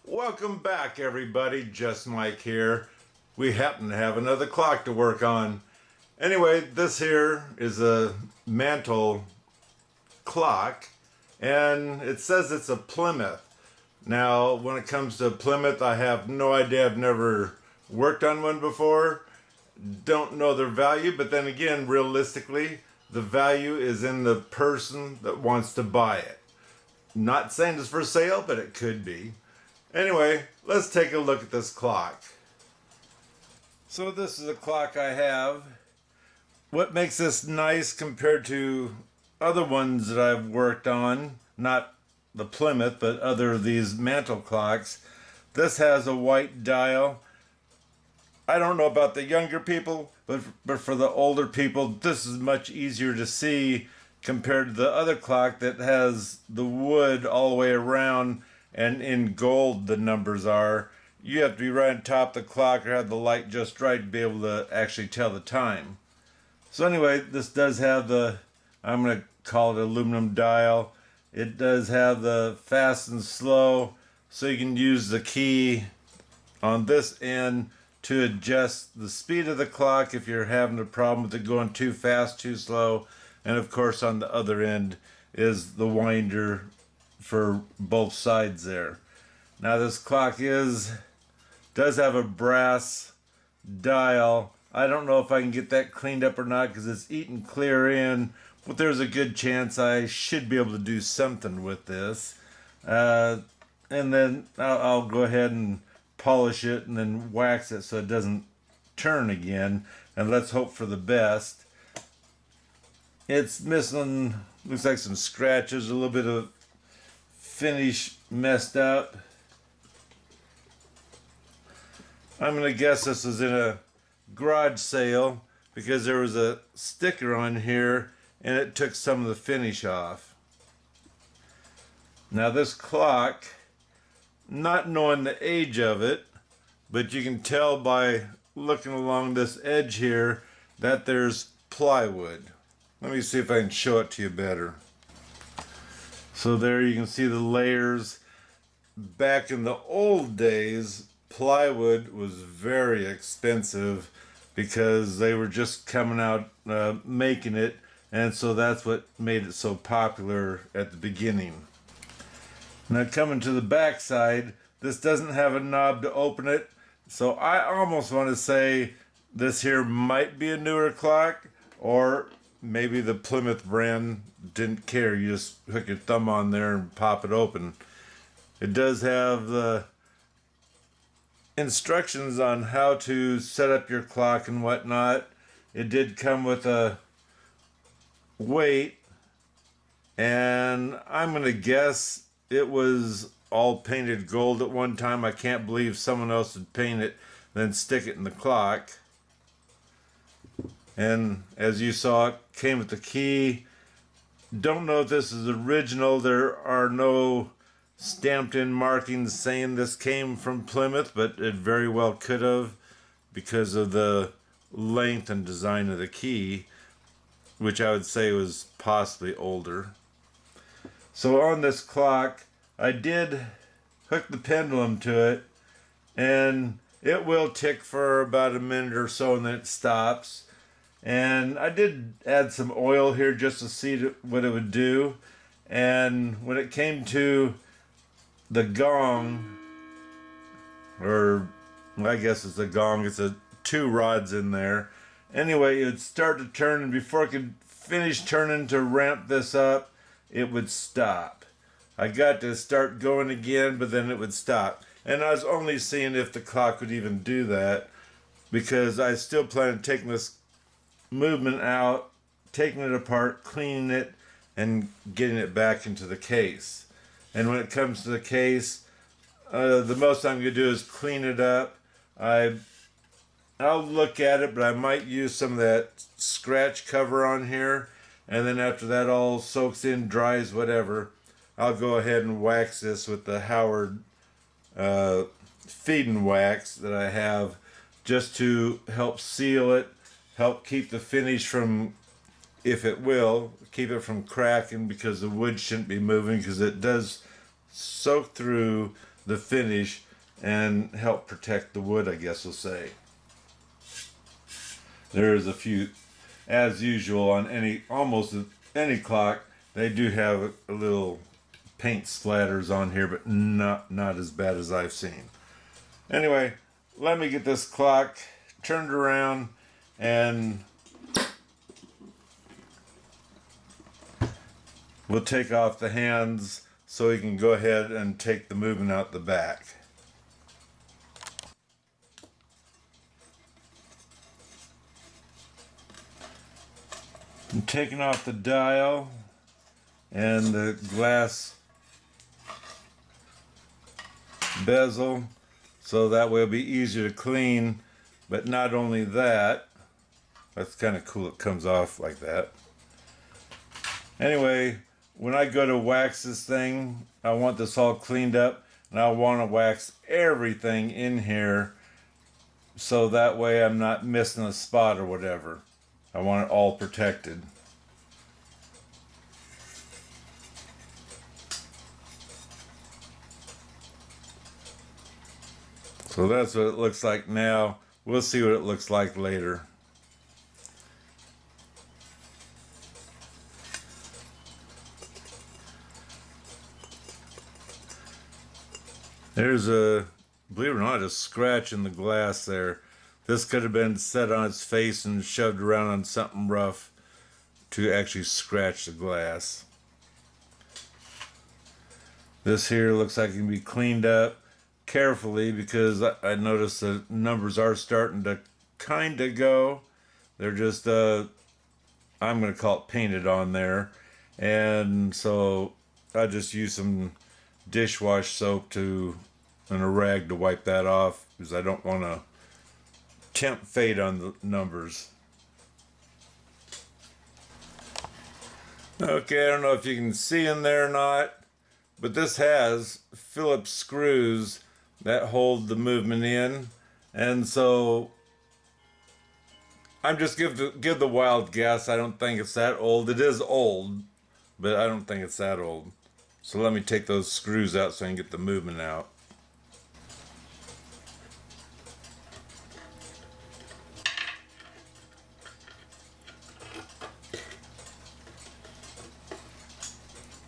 Welcome back, everybody. Just Mike here. We happen to have another clock to work on. Anyway, this here is a mantel clock, and it says it's a Plymouth. Now, when it comes to Plymouth, I have no idea. I've never worked on one before. Don't know their value, but then again, realistically, the value is in the person that wants to buy it. Not saying it's for sale, but it could be. Anyway, let's take a look at this clock. So this is a clock I have. What makes this nice compared to other ones that I've worked on, not the Plymouth, but other of these mantel clocks, this has a white dial. I don't know about the younger people, but for the older people, this is much easier to see compared to the other clock that has the wood all the way around, and in gold the numbers are. You have to be right on top of the clock or have the light just right to be able to actually tell the time. So anyway, this does have the, I'm going to call it aluminum dial. It does have the fast and slow, so you can use the key on this end to adjust the speed of the clock if you're having a problem with it going too fast, too slow. And of course on the other end is the winder for both sides there. Now this clock does have a brass dial. I don't know if I can get that cleaned up or not because it's eaten clear in, but there's a good chance I should be able to do something with this. And then I'll go ahead and polish it and then wax it so it doesn't turn again, and let's hope for the best. It's missing, looks like some scratches, a little bit of finish messed up. I'm gonna guess this was in a garage sale because there was a sticker on here and it took some of the finish off. Now this clock, not knowing the age of it, but you can tell by looking along this edge here that there's plywood. Let me see if I can show it to you better. So there you can see the layers. Back in the old days, plywood was very expensive because they were just coming out making it, and so that's what made it so popular at the beginning. Now coming to the back side, this doesn't have a knob to open it, so I almost want to say this here might be a newer clock, or maybe the Plymouth brand didn't care. You just hook your thumb on there and pop it open. It does have the instructions on how to set up your clock and whatnot. It did come with a weight, and I'm gonna guess it was all painted gold at one time. I can't believe someone else would paint it then stick it in the clock. And as you saw, it came with the key. Don't know if this is original. There are no stamped in markings saying this came from Plymouth, but it very well could have because of the length and design of the key, which I would say was possibly older. So on this clock, I did hook the pendulum to it, and it will tick for about a minute or so and then it stops. And I did add some oil here just to see what it would do. And when it came to the gong, or I guess it's a gong, it's two rods in there. Anyway, it would start to turn, and before it could finish turning to ramp this up, it would stop. I got to start going again, but then it would stop. And I was only seeing if the clock would even do that, because I still plan on taking this movement out, taking it apart, cleaning it, and getting it back into the case. And when it comes to the case, the most I'm going to do is clean it up. I'll look at it, but I might use some of that scratch cover on here, and then after that all soaks in, dries, whatever, I'll go ahead and wax this with the Howard feed and wax that I have, just to help seal it, help keep the finish from, if it will, keep it from cracking, because the wood shouldn't be moving because it does soak through the finish and help protect the wood, I guess we'll say. There's a few, as usual on almost any clock, they do have a little paint splatters on here, but not as bad as I've seen. Anyway, let me get this clock turned around and we'll take off the hands so we can go ahead and take the movement out the back. I'm taking off the dial and the glass bezel so that way it'll be easier to clean. But not only that, that's kind of cool, it comes off like that. Anyway, when I go to wax this thing, I want this all cleaned up and I want to wax everything in here so that way I'm not missing a spot or whatever. I want it all protected. So that's what it looks like now. We'll see what it looks like later. There's believe it or not, a scratch in the glass there. This could have been set on its face and shoved around on something rough to actually scratch the glass. This here looks like it can be cleaned up carefully because I noticed the numbers are starting to kind of go. They're just, I'm going to call it painted on there. And so I just use some dishwash soap and a rag to wipe that off because I don't want to tempt fate on the numbers. Okay, I don't know if you can see in there or not, but this has Phillips screws that hold the movement in, and so I'm just give the wild guess. I don't think it's that old. It is old, but I don't think it's that old. So let me take those screws out so I can get the movement out.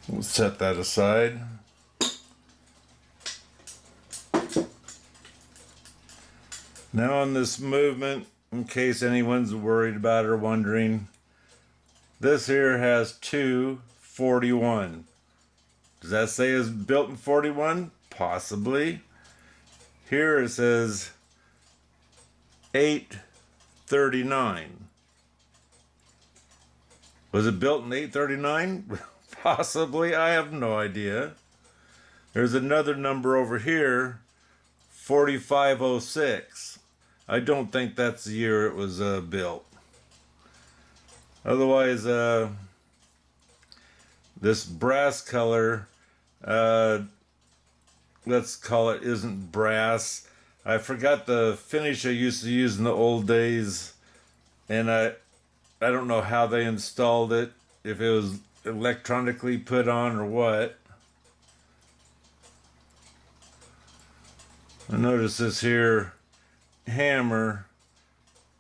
We'll set that aside. Now on this movement, in case anyone's worried about or wondering, this here has 241. Does that say it's built in 41? Possibly. Here it says 839. Was it built in 839? Possibly. I have no idea. There's another number over here, 4506. I don't think that's the year it was built. Otherwise, this brass color, let's call it, isn't brass. I forgot the finish I used to use in the old days, and I don't know how they installed it, if it was electronically put on or what. I notice this here hammer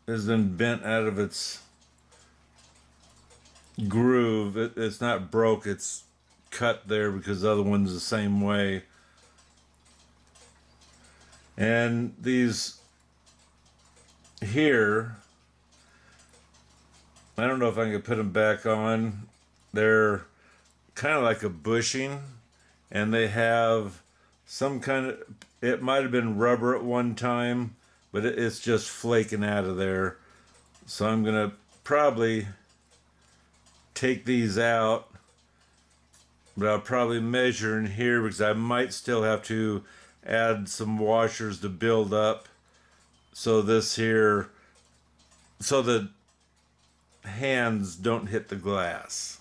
has been bent out of its groove. It's not broke, it's cut there because the other one's the same way. And these here, I don't know if I can put them back on. They're kind of like a bushing, and they have some kind of, it might have been rubber at one time, but it's just flaking out of there. So I'm gonna probably take these out, but I'll probably measure in here because I might still have to add some washers to build up so this here, so the hands don't hit the glass.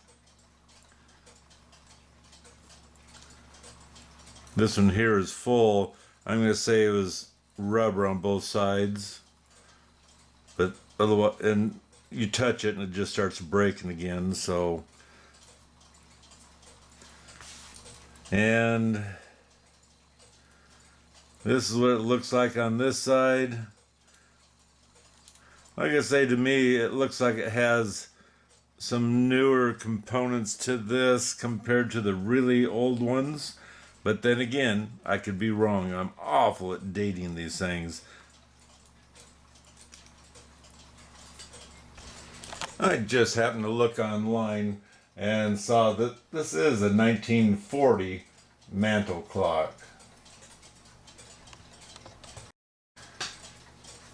This one here is full. I'm going to say it was rubber on both sides, but otherwise, and you touch it and it just starts breaking again. So, and This is what it looks like on this side. Like I say, to me, it looks like it has some newer components to this compared to the really old ones. But then again, I could be wrong. I'm awful at dating these things. I just happened to look online and saw that this is a 1940 mantel clock.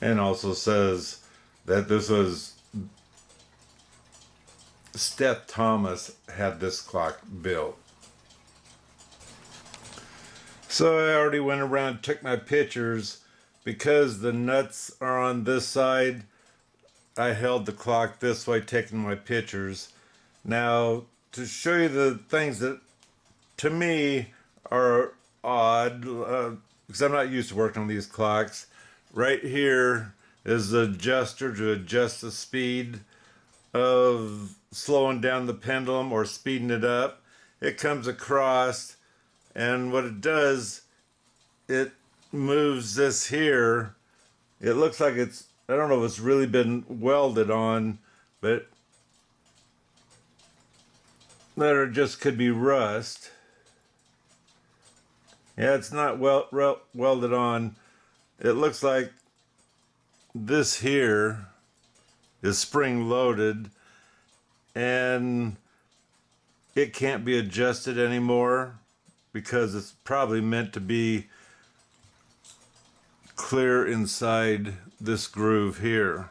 And also says that this was Seth Thomas had this clock built. So I already went around and took my pictures. Because the nuts are on this side, I held the clock this way taking my pictures. Now, to show you the things that to me are odd, because I'm not used to working on these clocks, right here is the adjuster to adjust the speed of slowing down the pendulum or speeding it up. It comes across, and what it does, it moves this here. It looks like it's, I don't know if it's really been welded on, but there just could be rust. Yeah, it's not welded on. It looks like this here is spring loaded and it can't be adjusted anymore because it's probably meant to be clear inside this groove here.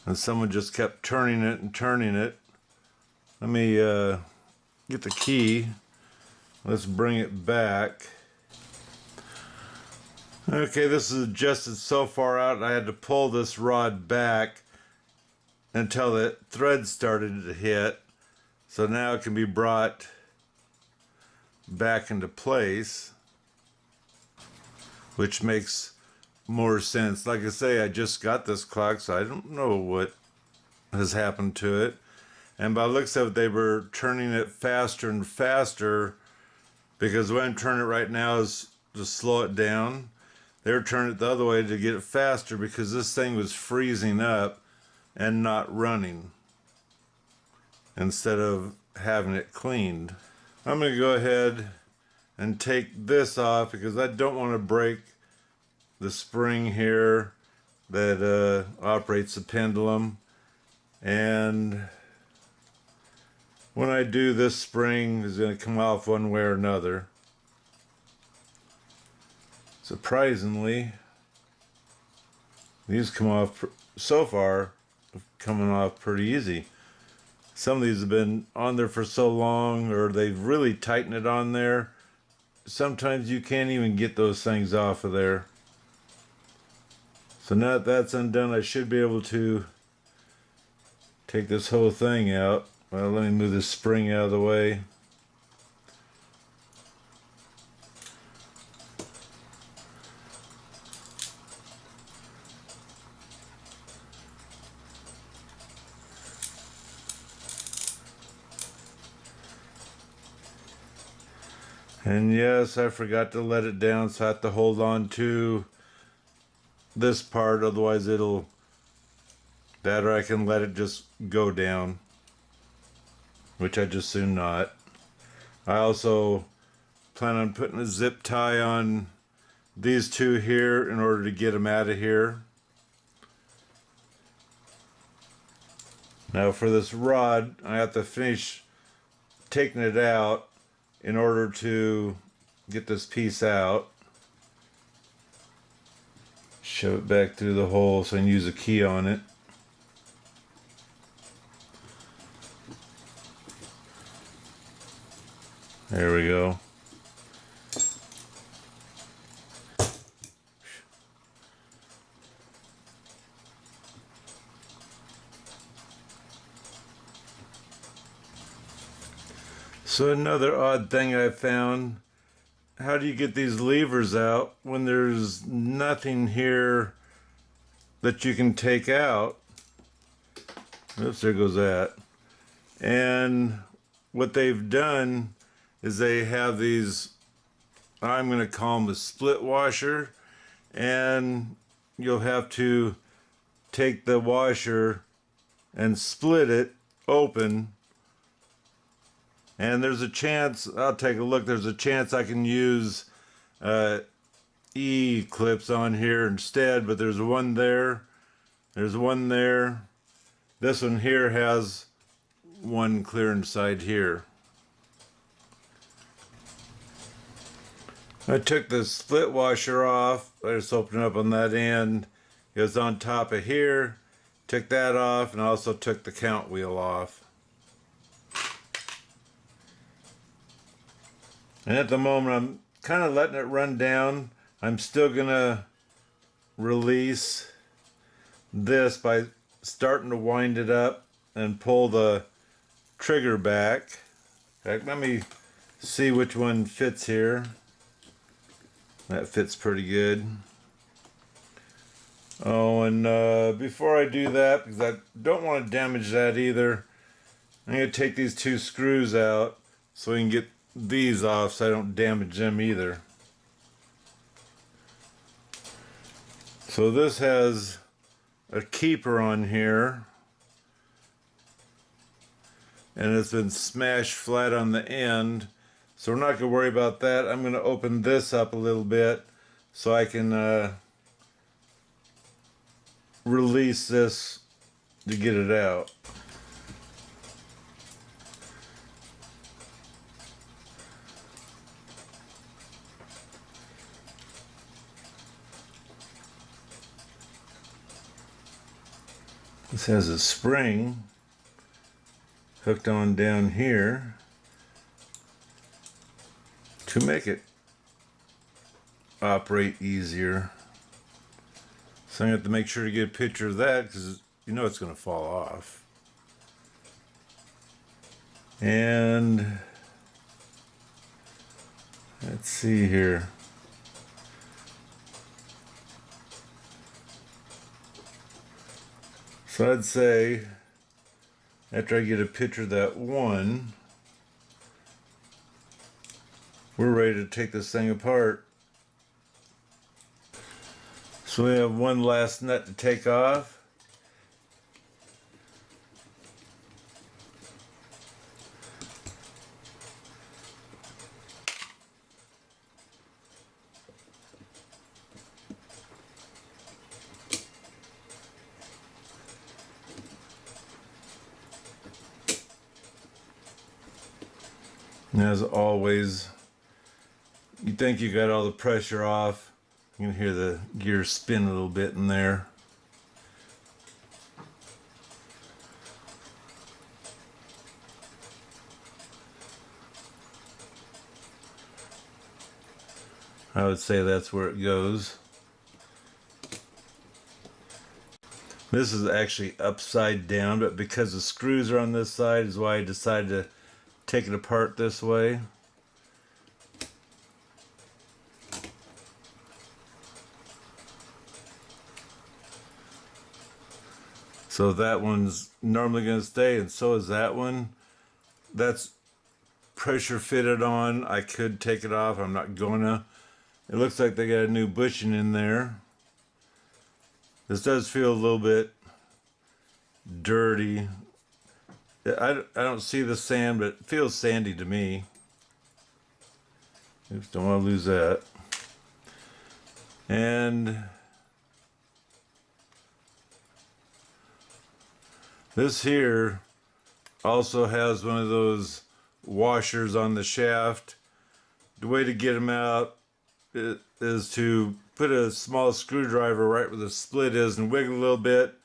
And someone just kept turning it and turning it. Let me get the key. Let's bring it back. Okay, this is adjusted so far out I had to pull this rod back until the thread started to hit. So now it can be brought back into place, which makes more sense. Like I say, I just got this clock, so I don't know what has happened to it. And by the looks of it, they were turning it faster and faster, because the way I'm turning it right now is to slow it down. They were turning it the other way to get it faster because this thing was freezing up and not running instead of having it cleaned. I'm going to go ahead and take this off because I don't want to break the spring here that operates the pendulum. And when I do, this spring is going to come off one way or another. Surprisingly, these come off so far, coming off pretty easy. Some of these have been on there for so long, or they've really tightened it on there. Sometimes you can't even get those things off of there. So now that that's undone, I should be able to take this whole thing out. Well, let me move this spring out of the way. And yes, I forgot to let it down, so I have to hold on to this part, otherwise it'll, that, or I can let it just go down, which I just soon not. I also plan on putting a zip tie on these two here in order to get them out of here. Now for this rod, I have to finish taking it out in order to get this piece out. Shove it back through the hole so I can use a key on it. There we go. So another odd thing I found, how do you get these levers out when there's nothing here that you can take out? Oops, there goes that. And what they've done is they have these I'm going to call them a split washer, and you'll have to take the washer and split it open, and there's a chance, I'll take a look, there's a chance I can use E-clips on here instead, but there's one there, there's one there. This one here has one clear inside here. I took the split washer off. I just opened it up on that end. It was on top of here. Took that off, and I also took the count wheel off. And at the moment, I'm kind of letting it run down. I'm still gonna release this by starting to wind it up and pull the trigger back. Let me see which one fits here. That fits pretty good. Oh, and before I do that, because I don't want to damage that either, I'm going to take these two screws out so we can get these off so I don't damage them either. So this has a keeper on here, and it's been smashed flat on the end, so we're not going to worry about that. I'm going to open this up a little bit so I can release this to get it out. This has a spring hooked on down here to make it operate easier. So I have to make sure to get a picture of that because you know it's going to fall off. And let's see here. So I'd say after I get a picture of that one, we're ready to take this thing apart. So we have one last nut to take off. And as always, you think you got all the pressure off. You can hear the gear spin a little bit in there. I would say that's where it goes. This is actually upside down, but because the screws are on this side is why I decided to take it apart this way. So that one's normally going to stay, and so is that one. That's pressure fitted on. I could take it off. I'm not gonna. It looks like they got a new bushing in there. This does feel a little bit dirty. I don't see the sand, but it feels sandy to me. Oops, don't want to lose that. And this here also has one of those washers on the shaft. The way to get them out is to put a small screwdriver right where the split is and wiggle a little bit,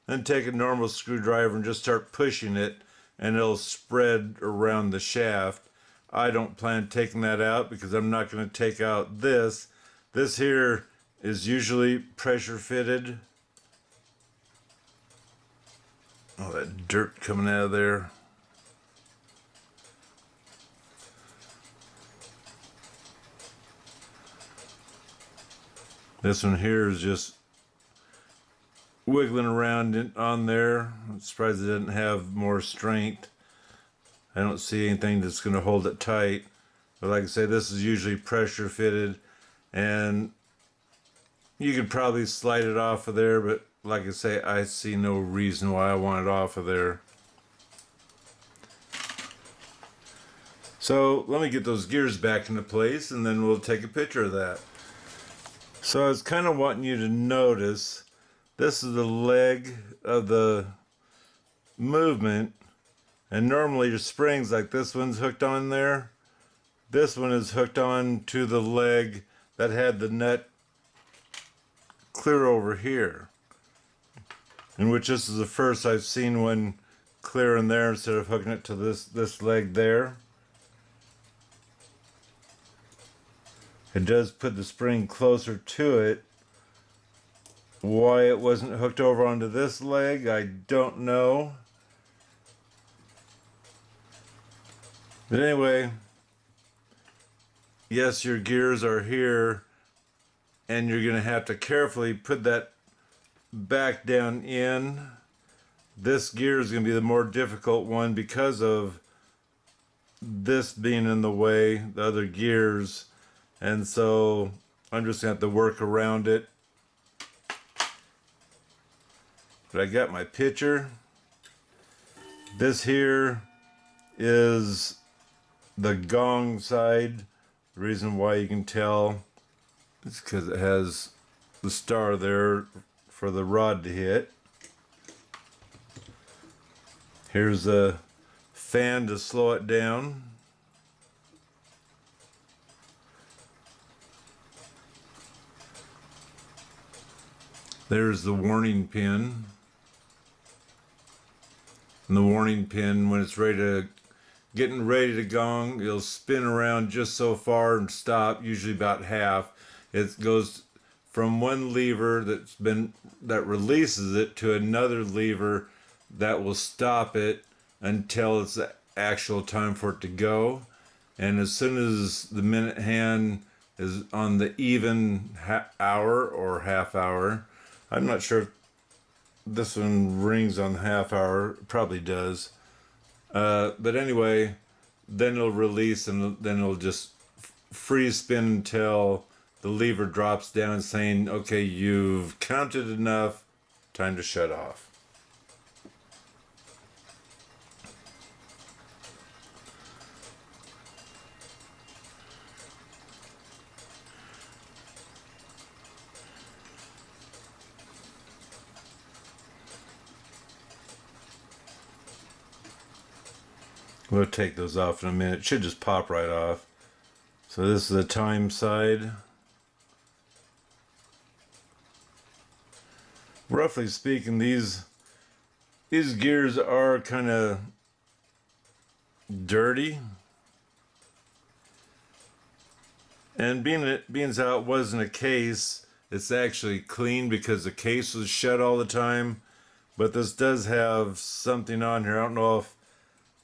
then take a normal screwdriver and just start pushing it, and it'll spread around the shaft. I don't plan taking that out because I'm not going to take out this. This here is usually pressure fitted. Oh, that dirt coming out of there. This one here is just wiggling around on there. I'm surprised it didn't have more strength. I don't see anything that's going to hold it tight. But like I say, this is usually pressure fitted, and you could probably slide it off of there, but like I say, I see no reason why I want it off of there. So let me get those gears back into place, and then we'll take a picture of that. So I was kind of wanting you to notice, this is the leg of the movement, and normally your springs, like this one's hooked on there, this one is hooked on to the leg that had the nut clear over here, in which this is the first I've seen one clear in there instead of hooking it to this leg there. It does put the spring closer to it. Why it wasn't hooked over onto this leg, I don't know. But anyway, yes, your gears are here, and you're going to have to carefully put that back down in. This gear is going to be the more difficult one because of this being in the way, the other gears. And so I'm just going to have to work around it. But I got my picture. This here is the gong side. The reason why you can tell is because it has the star there for the rod to hit. Here's a fan to slow it down. There's the warning pin. And the warning pin, when it's getting ready to gong, it'll spin around just so far and stop, usually about half. It goes from one lever that releases it to another lever that will stop it until it's the actual time for it to go. And as soon as the minute hand is on the even hour or half hour, I'm not sure if this one rings on the half hour, it probably does. But anyway, then it'll release, and then it'll just freeze spin until the lever drops down saying, okay, you've counted enough, time to shut off. We'll take those off in a minute. It should just pop right off. So this is the time side. Roughly speaking, these gears are kind of dirty. And being as how it wasn't a case, it's actually clean because the case was shut all the time. But this does have something on here. I don't know if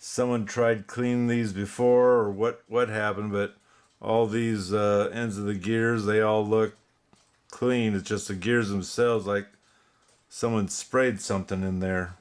someone tried cleaning these before or what happened, but all these ends of the gears, they all look clean. It's just the gears themselves, like someone sprayed something in there.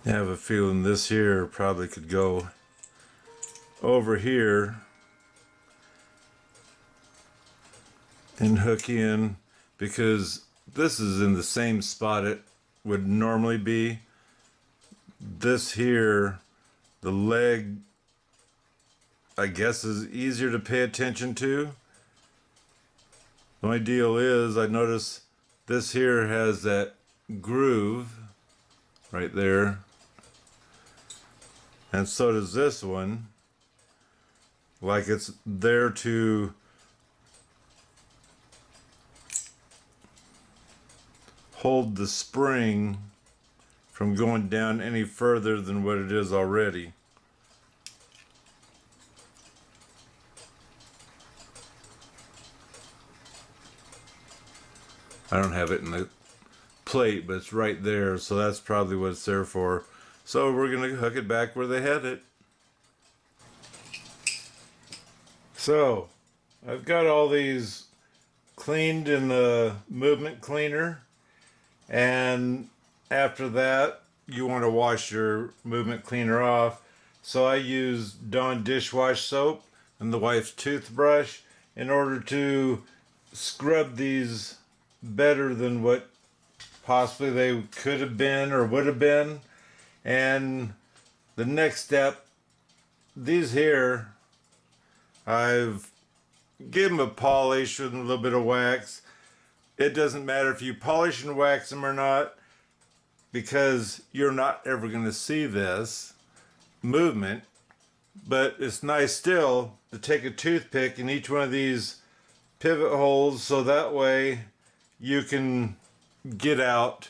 I have a feeling this here probably could go over here and hook in, because this is in the same spot it would normally be. This here, the leg, I guess, is easier to pay attention to. The only deal is, I notice this here has that groove right there. And so does this one. Like it's there to hold the spring from going down any further than what it is already. I don't have it in the plate, but it's right there, so that's probably what it's there for. So we're going to hook it back where they had it. So I've got all these cleaned in the movement cleaner, and after that you want to wash your movement cleaner off. So I use Dawn dishwash soap and the wife's toothbrush in order to scrub these better than what possibly they could have been or would have been. And the next step, these here, I've given them a polish with a little bit of wax. It doesn't matter if you polish and wax them or not, because you're not ever going to see this movement. But it's nice still to take a toothpick in each one of these pivot holes, so that way you can get out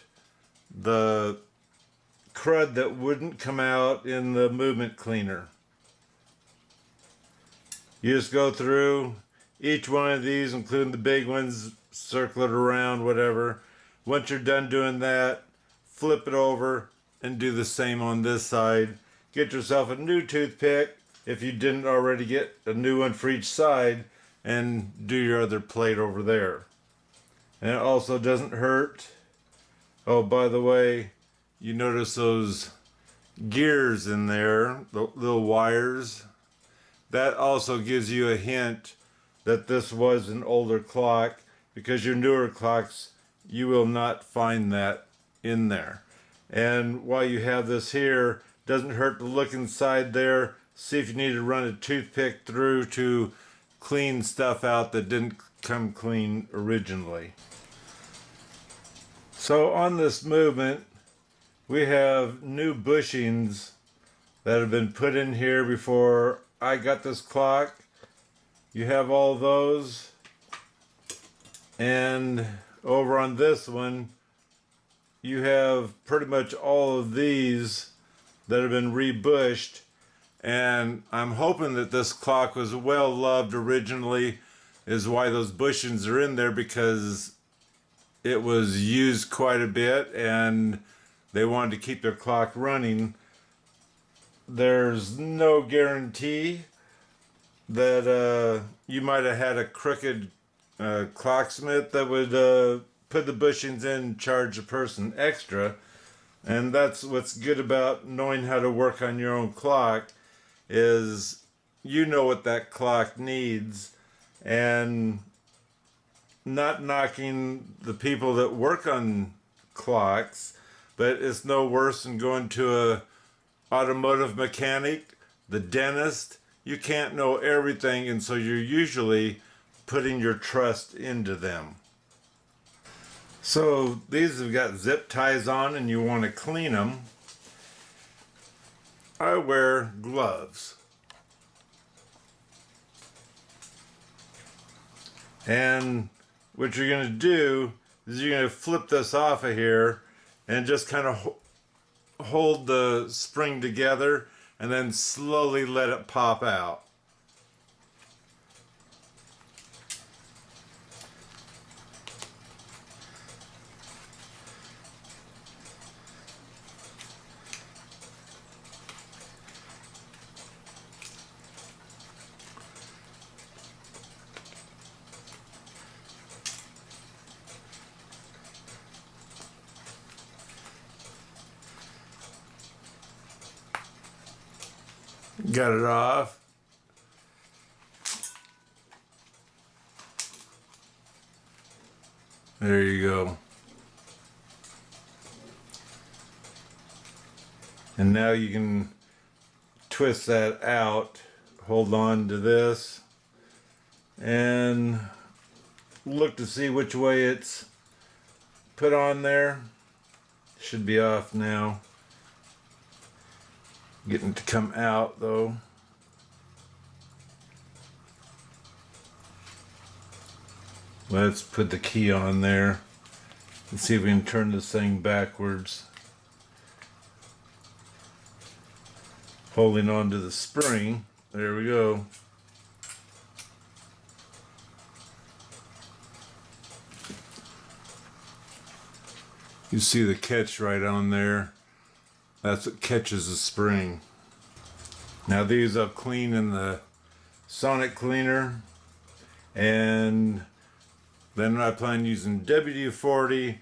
the crud that wouldn't come out in the movement cleaner. You just go through each one of these, including the big ones, circle it around, whatever. Once you're done doing that, flip it over and do the same on this side. Get yourself a new toothpick if you didn't already get a new one for each side, and do your other plate over there. And it also doesn't hurt. Oh, by the way, you notice those gears in there, the little wires. That also gives you a hint that this was an older clock, because your newer clocks, you will not find that in there. And while you have this here, doesn't hurt to look inside there, see if you need to run a toothpick through to clean stuff out that didn't come clean originally. So on this movement, we have new bushings that have been put in here before I got this clock. You have all those, and over on this one you have pretty much all of these that have been rebushed. And I'm hoping that this clock was well loved originally, is why those bushings are in there, because it was used quite a bit and they wanted to keep their clock running. There's no guarantee that you might have had a crooked clocksmith that would put the bushings in and charge a person extra. And that's what's good about knowing how to work on your own clock, is you know what that clock needs. And not knocking the people that work on clocks, but it's no worse than going to a automotive mechanic, the dentist. You can't know everything, and so you're usually putting your trust into them. So these have got zip ties on and you want to clean them. I wear gloves. And what you're going to do is you're going to flip this off of here and just kind of hold the spring together and then slowly let it pop out. Got it off. There you go. And now you can twist that out, hold on to this, and look to see which way it's put on there. Should be off now. Getting to come out though. Let's put the key on there. Let's see if we can turn this thing backwards. Holding on to the spring. There we go. You see the catch right on there. That's what catches the spring. Now these I'll clean in the sonic cleaner, and then I plan using WD-40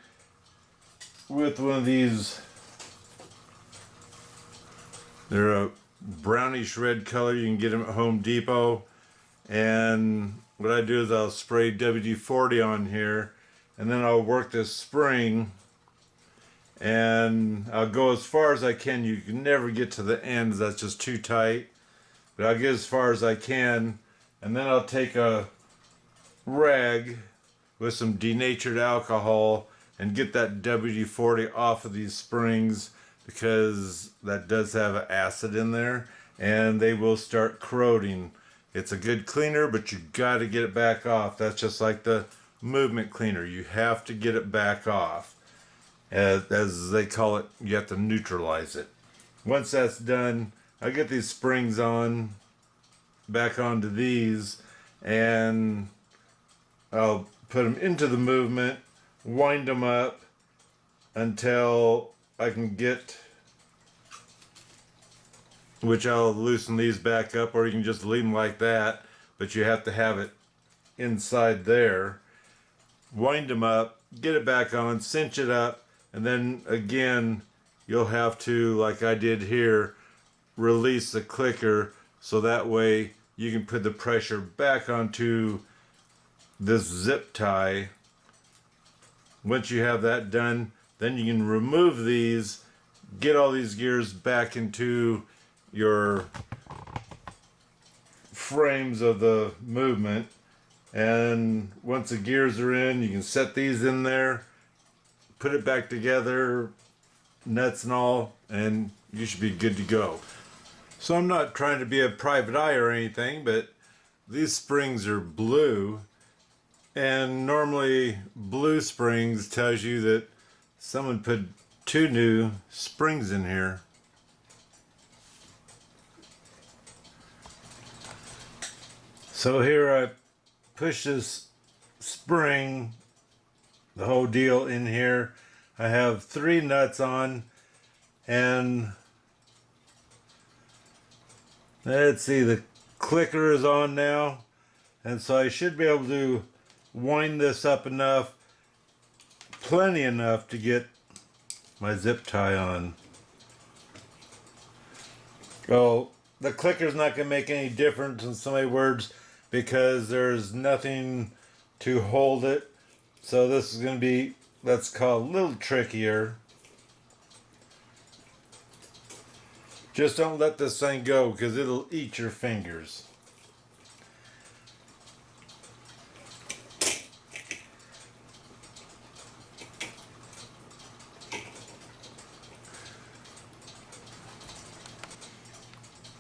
with one of these. They're a brownish red color. You can get them at Home Depot. And what I do is I'll spray WD-40 on here, and then I'll work this spring, and I'll go as far as I can. You can never get to the ends, that's just too tight. But I'll get as far as I can, and then I'll take a rag with some denatured alcohol and get that WD-40 off of these springs, because that does have an acid in there and they will start corroding. It's a good cleaner, but you got to get it back off. That's just like the movement cleaner. You have to get it back off. As they call it, you have to neutralize it. Once that's done, I get these springs on, back onto these, and I'll put them into the movement, wind them up until I can get, which I'll loosen these back up, or you can just leave them like that, but you have to have it inside there. Wind them up, get it back on, cinch it up, and then again you'll have to, like I did here, release the clicker so that way you can put the pressure back onto this zip tie. Once you have that done, then you can remove these, get all these gears back into your frames of the movement, and once the gears are in, you can set these in there, put it back together, nuts and all, and you should be good to go. So I'm not trying to be a private eye or anything, but these springs are blue, and normally blue springs tells you that someone put 2 new springs in here. So here I push this spring, the whole deal in here. I have 3 nuts on, and let's see, the clicker is on now, and so I should be able to wind this up enough, plenty enough to get my zip tie on. Well, the clicker's not going to make any difference, in so many words, because there's nothing to hold it. So this is going to be, let's call it a little trickier. Just don't let this thing go, because it'll eat your fingers.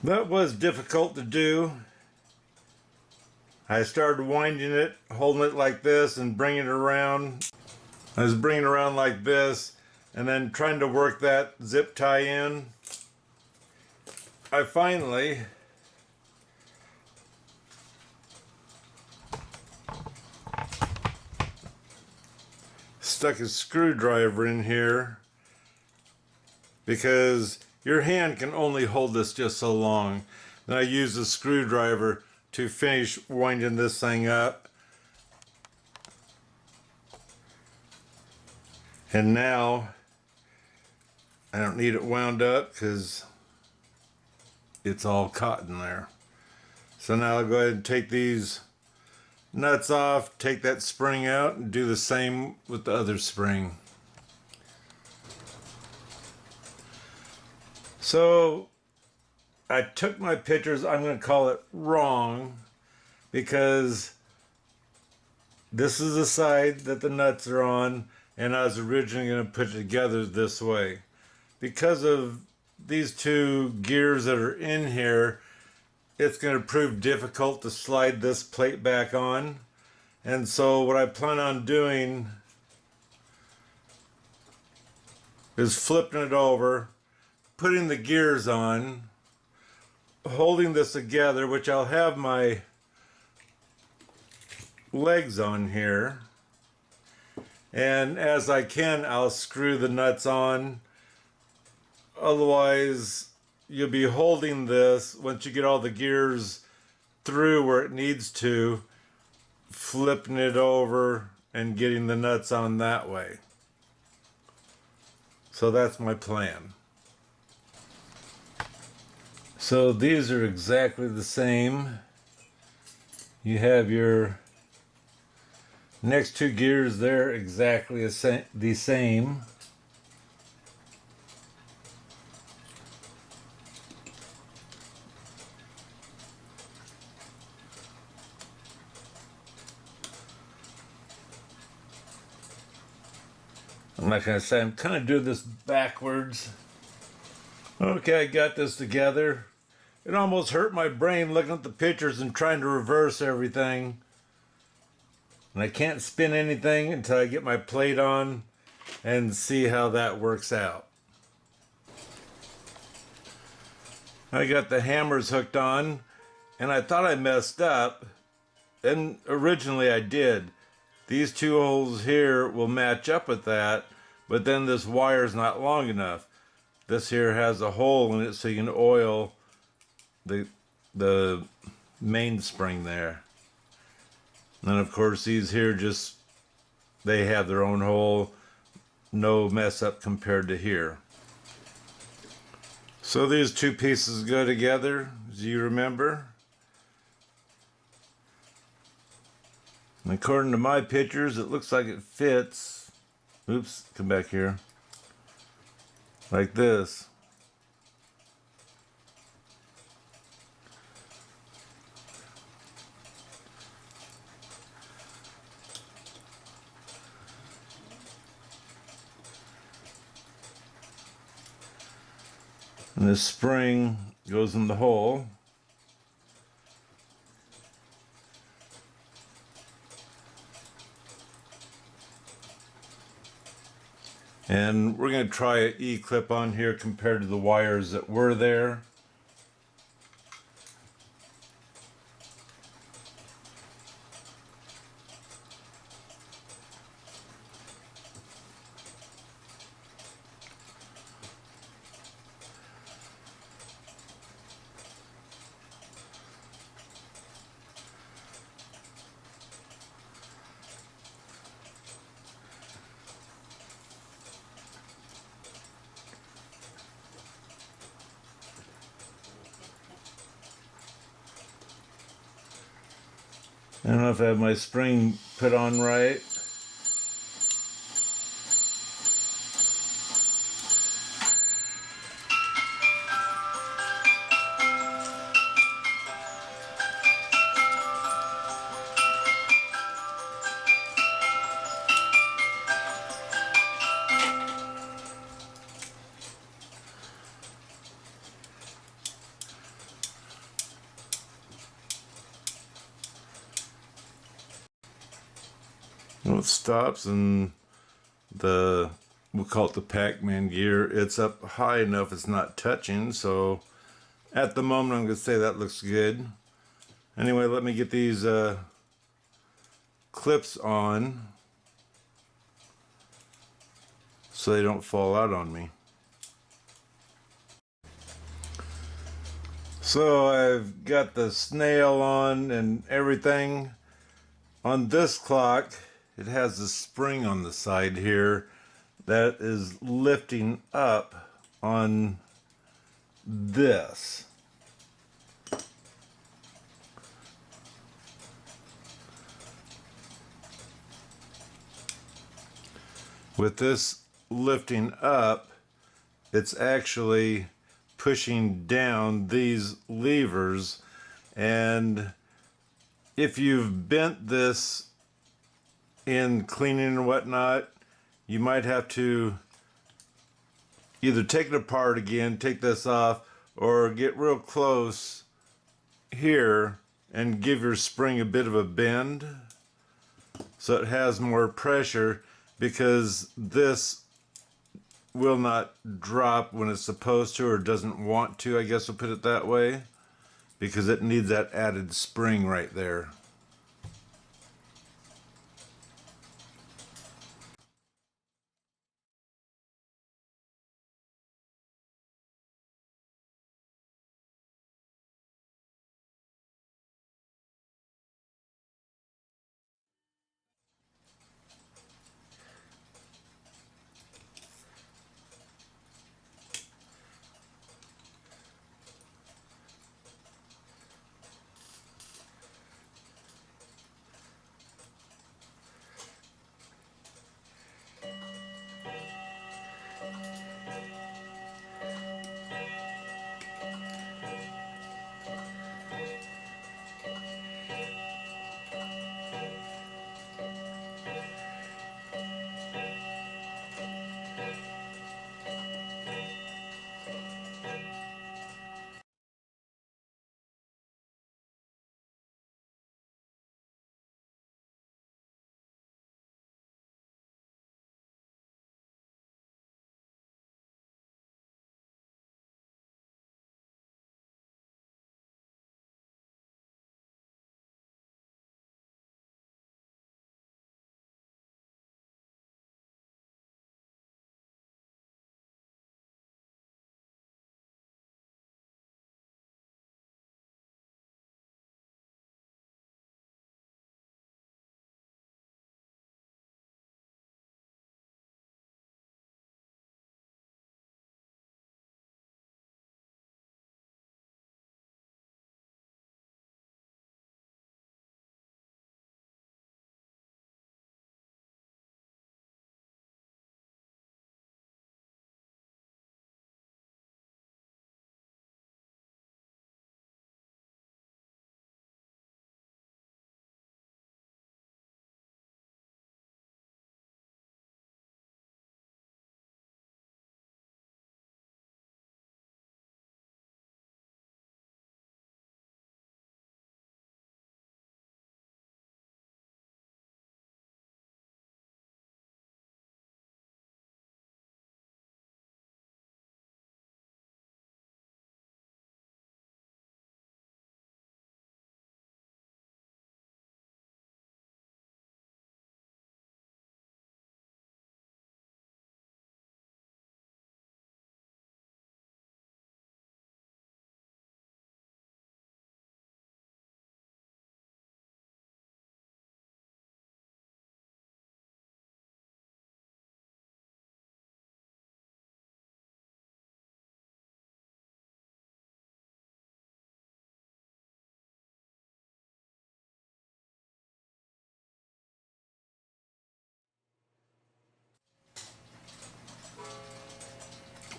That was difficult to do. I started winding it, holding it like this and bringing it around. I was bringing it around like this and then trying to work that zip tie in. I finally stuck a screwdriver in here, because your hand can only hold this just so long. Then I use the screwdriver to finish winding this thing up. And now I don't need it wound up because it's all cotton there. So now I'll go ahead and take these nuts off, take that spring out, and do the same with the other spring. So I took my pictures, I'm going to call it wrong, because this is the side that the nuts are on, and I was originally going to put it together this way. Because of these 2 gears that are in here, it's going to prove difficult to slide this plate back on. And so what I plan on doing is flipping it over, putting the gears on, holding this together, which I'll have my legs on here, and as I can, I'll screw the nuts on. Otherwise, you'll be holding this once you get all the gears through where it needs to, flipping it over and getting the nuts on that way. So that's my plan. So these are exactly the same. You have your next two gears there exactly the same. I'm not going to say, I'm kind of doing this backwards. Okay, I got this together. It almost hurt my brain looking at the pictures and trying to reverse everything. And I can't spin anything until I get my plate on and see how that works out. I got the hammers hooked on, and I thought I messed up. And originally I did. These two holes here will match up with that, but then this wire is not long enough. This here has a hole in it so you can oil the mainspring there. And then of course these here just, they have their own hole, no mess up compared to here. So these two pieces go together, as you remember. And according to my pictures, it looks like it fits. Oops, come back here. Like this. And this spring goes in the hole. And we're going to try an E-clip on here compared to the wires that were there. I don't know if I have my spring put on right. Well, it stops, and we'll call it the Pac-Man gear, it's up high enough it's not touching, so at the moment I'm going to say that looks good. Anyway, let me get these clips on so they don't fall out on me. So I've got the snail on and everything. On this clock, it has a spring on the side here that is lifting up on this. With this lifting up, it's actually pushing down these levers, and if you've bent this in cleaning and whatnot, you might have to either take it apart again, take this off, or get real close here and give your spring a bit of a bend so it has more pressure, because this will not drop when it's supposed to, or doesn't want to, I guess we'll put it that way, because it needs that added spring right there.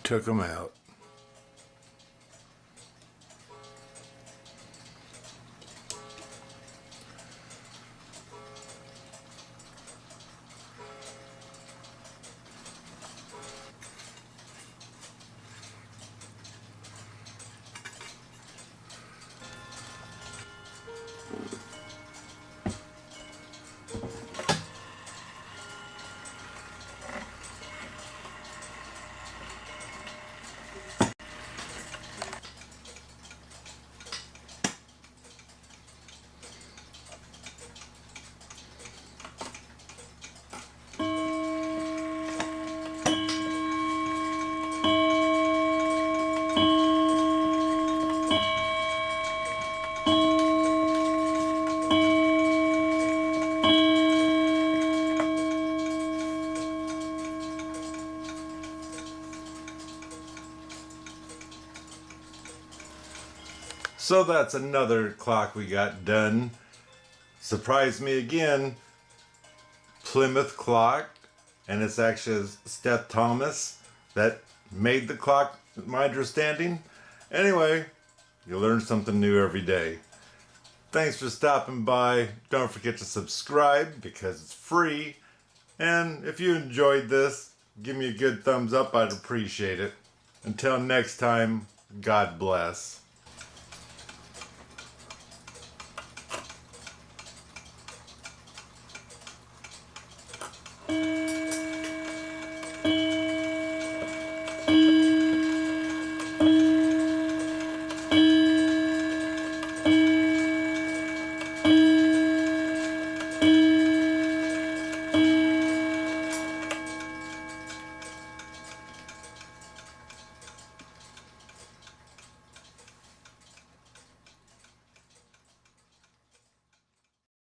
Took them out. So that's another clock we got done. Surprised me again. Plymouth clock, and it's actually Seth Thomas that made the clock, my understanding. Anyway, you learn something new every day. Thanks for stopping by. Don't forget to subscribe because it's free. And if you enjoyed this, give me a good thumbs up. I'd appreciate it. Until next time, God bless.